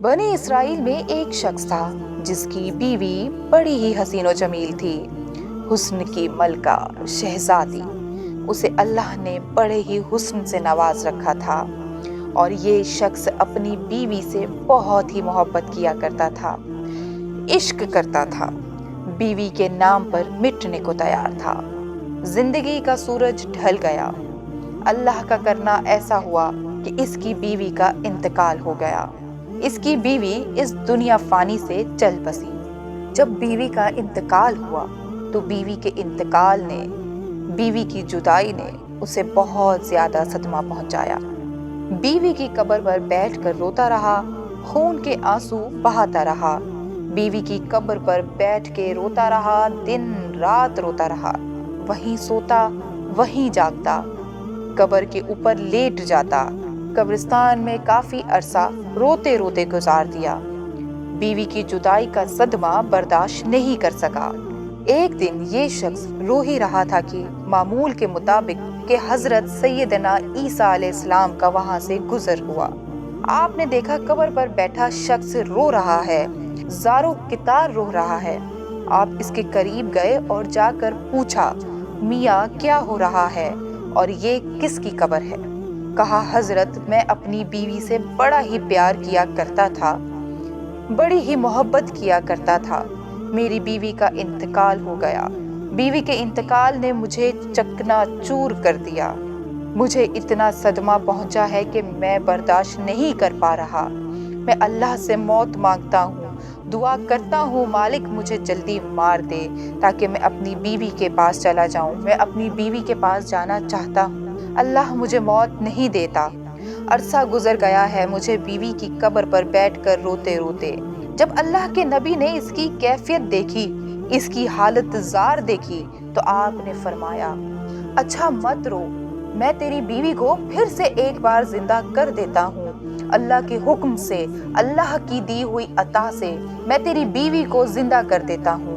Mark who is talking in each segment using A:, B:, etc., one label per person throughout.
A: بنی اسرائیل میں ایک شخص تھا جس کی بیوی بڑی ہی حسین و جمیل تھی، حسن کی ملکہ، شہزادی۔ اسے اللہ نے بڑے ہی حسن سے نواز رکھا تھا اور یہ شخص اپنی بیوی سے بہت ہی محبت کیا کرتا تھا، عشق کرتا تھا، بیوی کے نام پر مٹنے کو تیار تھا۔ زندگی کا سورج ڈھل گیا۔ اللہ کا کرنا ایسا ہوا کہ اس کی بیوی کا انتقال ہو گیا۔ اس کی بیوی اس دنیا فانی سے چل بسی۔ جب بیوی کا انتقال ہوا تو بیوی کے انتقال نے، بیوی کی جدائی نے اسے بہت زیادہ صدمہ پہنچایا۔ بیوی کی قبر پر بیٹھ کر روتا رہا، خون کے آنسو بہاتا رہا۔ بیوی کی قبر پر بیٹھ کے روتا رہا، دن رات روتا رہا، وہیں سوتا وہیں جاگتا، قبر کے اوپر لیٹ جاتا۔ قبرستان میں کافی عرصہ روتے روتے گزار دیا۔ بیوی کی جدائی کا صدمہ برداشت نہیں کر سکا۔ ایک دن یہ شخص رو ہی رہا تھا کہ معمول کے مطابق کہ حضرت سیدنا عیسیٰ علیہ السلام کا وہاں سے گزر ہوا۔ آپ نے دیکھا قبر پر بیٹھا شخص رو رہا ہے، زاروں قطار رو رہا ہے۔ آپ اس کے قریب گئے اور جا کر پوچھا، میاں کیا ہو رہا ہے اور یہ کس کی قبر ہے؟ کہا، حضرت میں اپنی بیوی سے بڑا ہی پیار کیا کرتا تھا، بڑی ہی محبت کیا کرتا تھا، میری بیوی کا انتقال ہو گیا۔ بیوی کے انتقال نے مجھے چکنا چور کر دیا۔ مجھے اتنا صدمہ پہنچا ہے کہ میں برداشت نہیں کر پا رہا۔ میں اللہ سے موت مانگتا ہوں، دعا کرتا ہوں مالک مجھے جلدی مار دے تاکہ میں اپنی بیوی کے پاس چلا جاؤں۔ میں اپنی بیوی کے پاس جانا چاہتا ہوں، اللہ مجھے موت نہیں دیتا۔ عرصہ گزر گیا ہے مجھے بیوی کی قبر پر بیٹھ کر روتے روتے۔ جب اللہ کے نبی نے اس کی کیفیت دیکھی، اس کی حالت زار دیکھی تو آپ نے فرمایا، اچھا مت رو، میں تیری بیوی کو پھر سے ایک بار زندہ کر دیتا ہوں۔ اللہ کے حکم سے، اللہ کی دی ہوئی عطا سے میں تیری بیوی کو زندہ کر دیتا ہوں،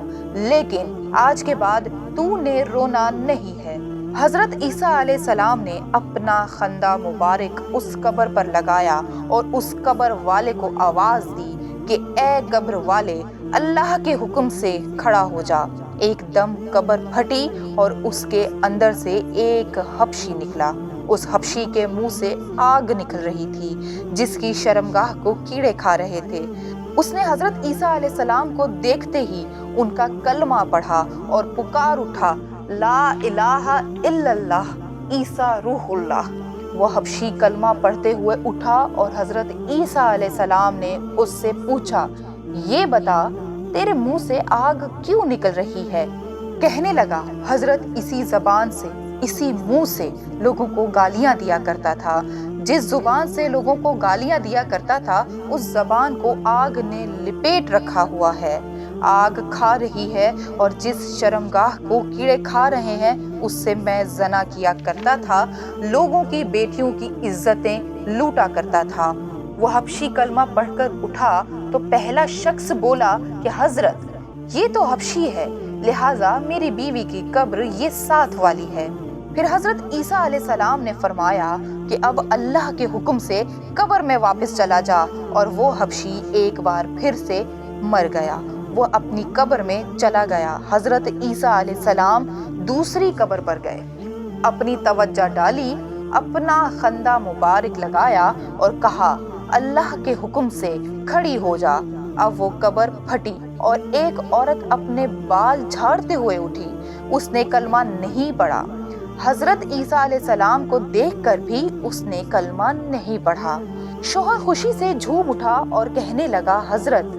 A: لیکن آج کے بعد تو نے رونا نہیں ہے۔ حضرت عیسیٰ علیہ السلام نے اپنا خندہ مبارک اس قبر پر لگایا اور اس قبر والے کو آواز دی کہ اے قبر والے، اللہ کے حکم سے کھڑا ہو جا۔ ایک دم قبر پھٹی اور اس کے اندر سے ایک حبشی نکلا۔ اس حبشی کے منہ سے آگ نکل رہی تھی جس کی شرمگاہ کو کیڑے کھا رہے تھے۔ اس نے حضرت عیسیٰ علیہ السلام کو دیکھتے ہی ان کا کلمہ پڑھا اور پکار اٹھا، لا الہ الا اللہ عیسیٰ روح اللہ۔ وہ حبشی کلمہ پڑھتے ہوئے اٹھا اور حضرت عیسیٰ علیہ السلام نے اس سے پوچھا، یہ بتا تیرے منہ سے آگ کیوں نکل رہی ہے؟ کہنے لگا، حضرت اسی زبان سے، اسی منہ سے لوگوں کو گالیاں دیا کرتا تھا۔ جس زبان سے لوگوں کو گالیاں دیا کرتا تھا اس زبان کو آگ نے لپیٹ رکھا ہوا ہے، آگ کھا رہی ہے، اور جس شرمگاہ کو کیڑے کھا رہے ہیں اس سے میں زنا کیا کرتا تھا، لوگوں کی بیٹیوں کی عزتیں لوٹا کرتا تھا۔ وہ حبشی کلمہ پڑھ کر اٹھا تو پہلا شخص بولا کہ حضرت یہ تو حبشی ہے، لہٰذا میری بیوی کی قبر یہ ساتھ والی ہے۔ پھر حضرت عیسیٰ علیہ السلام نے فرمایا کہ اب اللہ کے حکم سے قبر میں واپس چلا جا، اور وہ حبشی ایک بار پھر سے مر گیا۔ وہ اپنی قبر میں چلا گیا۔ حضرت عیسیٰ علیہ السلام دوسری قبر پر گئے، اپنی توجہ ڈالی، اپنا خندہ مبارک لگایا اور کہا، اللہ کے حکم سے کھڑی ہو جا۔ اب وہ قبر پھٹی اور ایک عورت اپنے بال جھاڑتے ہوئے اٹھی۔ اس نے کلمہ نہیں پڑھا۔ حضرت عیسیٰ علیہ السلام کو دیکھ کر بھی اس نے کلمہ نہیں پڑھا۔ شوہر خوشی سے جھوم اٹھا اور کہنے لگا، حضرت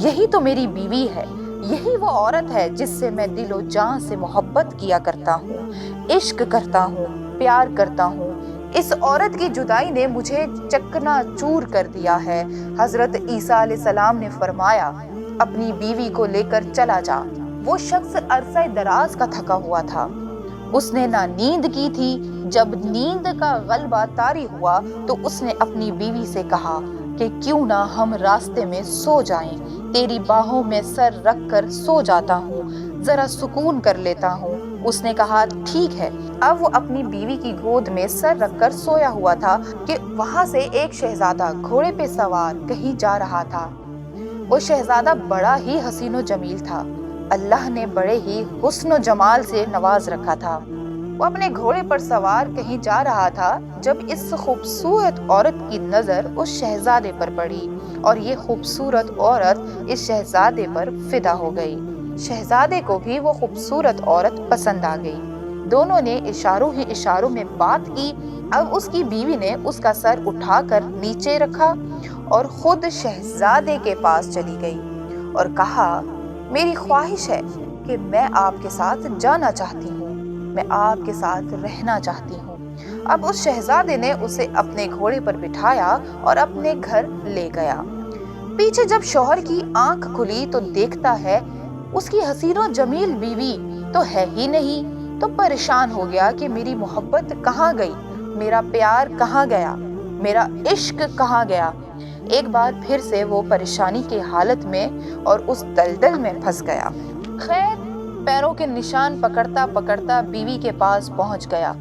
A: یہی تو میری بیوی ہے، یہی وہ عورت ہے جس سے میں دل و جان سے محبت کیا کرتا ہوں، عشق کرتا ہوں، پیار کرتا ہوں۔ اس عورت کی جدائی نے مجھے چکنا چور کر دیا ہے۔ حضرت عیسیٰ علیہ السلام نے فرمایا، اپنی بیوی کو لے کر چلا جا۔ وہ شخص عرصہ دراز کا تھکا ہوا تھا، اس نے نہ نیند کی تھی۔ جب نیند کا غلبہ طاری ہوا تو اس نے اپنی بیوی سے کہا کہ کیوں نہ ہم راستے میں سو جائیں، تیری باہوں میں سر رکھ کر سو جاتا ہوں، ذرا سکون کر لیتا ہوں۔ اس نے کہا ٹھیک ہے۔ اب وہ اپنی بیوی کی گود میں سر رکھ کر سویا ہوا تھا کہ وہاں سے ایک شہزادہ گھوڑے پہ سوار کہیں جا رہا تھا۔ وہ شہزادہ بڑا ہی حسین و جمیل تھا۔ اللہ نے بڑے ہی حسن و جمال سے نواز رکھا تھا۔ وہ اپنے گھوڑے پر سوار کہیں جا رہا تھا جب اس خوبصورت عورت کی نظر اس شہزادے پر پڑی اور یہ خوبصورت عورت اس شہزادے پر فدا ہو گئی۔ شہزادے کو بھی وہ خوبصورت عورت پسند آ گئی۔ دونوں نے اشاروں ہی اشاروں میں بات کی۔ اب اس کی بیوی نے اس کا سر اٹھا کر نیچے رکھا اور خود شہزادے کے پاس چلی گئی اور کہا میری خواہش ہے کہ میں آپ کے ساتھ جانا چاہتی ہوں، میں آپ کے ساتھ رہنا چاہتی ہوں۔ اب اس شہزادے نے اسے اپنے گھوڑے پر بٹھایا اور اپنے گھر لے گیا۔ پیچھے جب شوہر کی آنکھ کھلی تو دیکھتا ہے اس کی حسین و جمیل بیوی تو ہے ہی نہیں، تو پریشان ہو گیا کہ میری محبت کہاں گئی، میرا پیار کہاں گیا، میرا عشق کہاں گیا۔ ایک بار پھر سے وہ پریشانی کی حالت میں اور اس دلدل میں پھنس گیا۔ خیر پیروں کے نشان پکڑتا پکڑتا بیوی کے پاس پہنچ گیا۔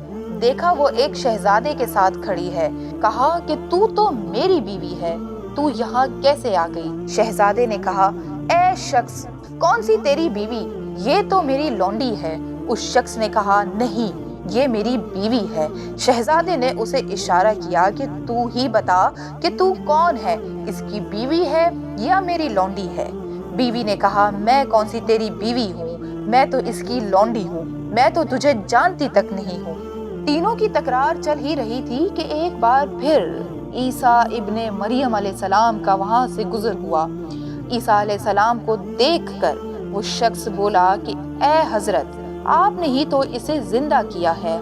A: دیکھا وہ ایک شہزادے کے ساتھ کھڑی ہے۔ کہا کہ تو میری بیوی ہے، تو یہاں کیسے آ گئی؟ شہزادے نے کہا اے شخص کون سی تیری بیوی، یہ تو میری لونڈی ہے۔ اس شخص نے کہا نہیں یہ میری بیوی ہے۔ شہزادے نے اسے اشارہ کیا کہ تو ہی بتا کہ تو کون ہے، اس کی بیوی ہے یا میری لونڈی ہے؟ بیوی نے کہا میں کون سی تیری بیوی ہوں، میں تو اس کی لونڈی ہوں، میں تو تجھے جانتی تک نہیں ہوں۔ تینوں کی تکرار چل ہی رہی تھی کہ ایک بار پھر عیسیٰ ابن مریم علیہ السلام کا وہاں سے گزر ہوا۔ عیسیٰ علیہ السلام کو دیکھ کر وہ شخص بولا کہ اے حضرت آپ نے ہی تو اسے زندہ کیا ہے،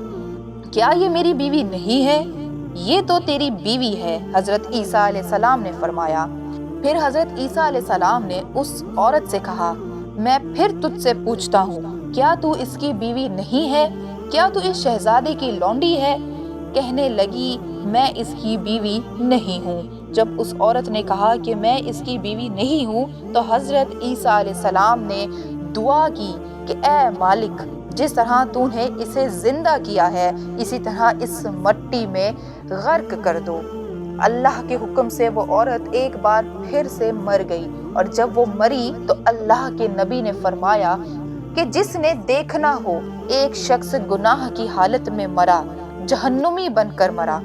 A: کیا یہ میری بیوی نہیں ہے؟ یہ تو تیری بیوی ہے، حضرت عیسیٰ علیہ السلام نے فرمایا۔ پھر حضرت عیسیٰ علیہ السلام نے اس عورت سے کہا میں پھر تجھ سے پوچھتا ہوں کیا تو اس کی بیوی نہیں ہے؟ کیا تو اس شہزادے کی لونڈی ہے؟ کہنے لگی میں اس کی بیوی نہیں ہوں۔ جب اس عورت نے کہا کہ میں اس کی بیوی نہیں ہوں تو حضرت عیسیٰ علیہ السلام نے دعا کی کہ اے مالک جس طرح تو نے اسے زندہ کیا ہے اسی طرح اس مٹی میں غرق کر دو۔ اللہ کے حکم سے وہ عورت ایک بار پھر سے مر گئی، اور جب وہ مری تو اللہ کے نبی نے فرمایا کہ جس نے دیکھنا ہو ایک شخص گناہ کی حالت میں مرا، جہنمی بن کر مرا،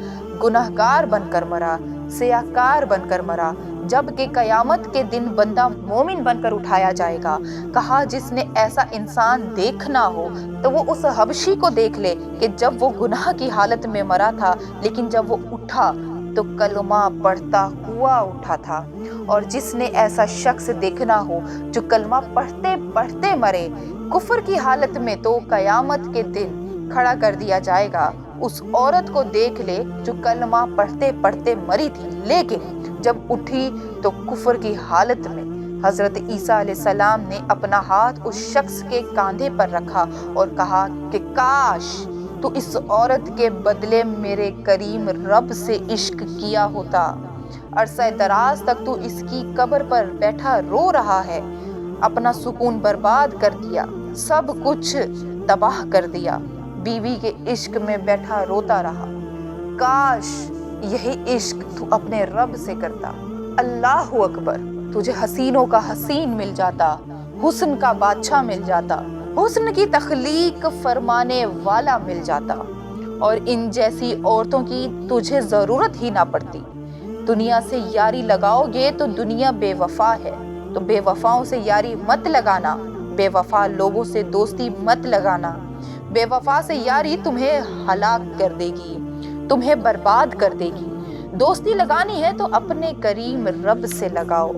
A: گناہگار بن کر مرا، سیاہکار بن کر مرا، جبکہ قیامت کے دن بندہ مومن بن کر اٹھایا جائے گا۔ کہا جس نے ایسا انسان دیکھنا ہو تو وہ اس حبشی کو دیکھ لے کہ جب وہ گناہ کی حالت میں مرا تھا لیکن جب وہ اٹھا تو کلمہ پڑھتا ہوا اٹھا تھا، اور جس نے ایسا شخص دیکھنا ہو جو کلمہ پڑھتے پڑھتے مرے کفر کی حالت میں تو قیامت کے دن کھڑا کر دیا جائے گا۔ اس عورت کو دیکھ لے جو کلمہ پڑھتے پڑھتے مری تھی لیکن جب اٹھی تو کفر کی حالت میں۔ حضرت عیسیٰ علیہ السلام نے اپنا ہاتھ اس شخص کے کاندھے پر رکھا اور کہا کہ کاش تو اس عورت کے بدلے میرے کریم رب سے عشق کیا ہوتا۔ عرصہ دراز تک تو اس کی قبر پر بیٹھا رو رہا ہے، اپنا سکون برباد کر دیا، سب کچھ تباہ کر دیا، بیوی کے عشق میں بیٹھا روتا رہا۔ کاش یہی عشق تو اپنے رب سے کرتا۔ اللہ اکبر، تجھے حسینوں کا حسین مل جاتا، حسن کا بادشاہ مل جاتا، حسن کی تخلیق فرمانے والا مل جاتا، اور ان جیسی عورتوں کی تجھے ضرورت ہی نہ پڑتی۔ دنیا سے یاری لگاؤ گے تو دنیا بے وفا ہے، تو بے وفاؤں سے یاری مت لگانا، بے وفا لوگوں سے دوستی مت لگانا۔ بے وفا سے یاری تمہیں ہلاک کر دے گی، تمہیں برباد کر دے گی۔ دوستی لگانی ہے تو اپنے کریم رب سے لگاؤ،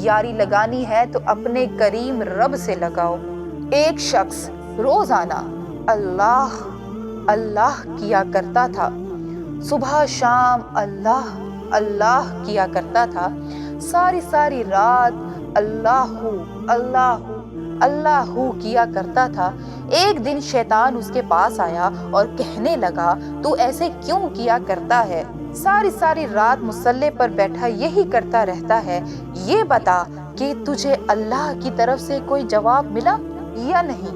A: یاری لگانی ہے تو اپنے کریم رب سے لگاؤ۔ ایک شخص روزانہ اللہ اللہ کیا کرتا تھا، صبح شام اللہ اللہ کیا کرتا تھا، ساری رات اللہ اللہ اللہ کیا کرتا تھا۔ ایک دن شیطان اس کے پاس آیا اور کہنے لگا تو ایسے کیوں کیا کرتا ہے؟ ساری رات مصلی پر بیٹھا یہی کرتا رہتا ہے، یہ بتا کہ تجھے اللہ کی طرف سے کوئی جواب ملا یا نہیں؟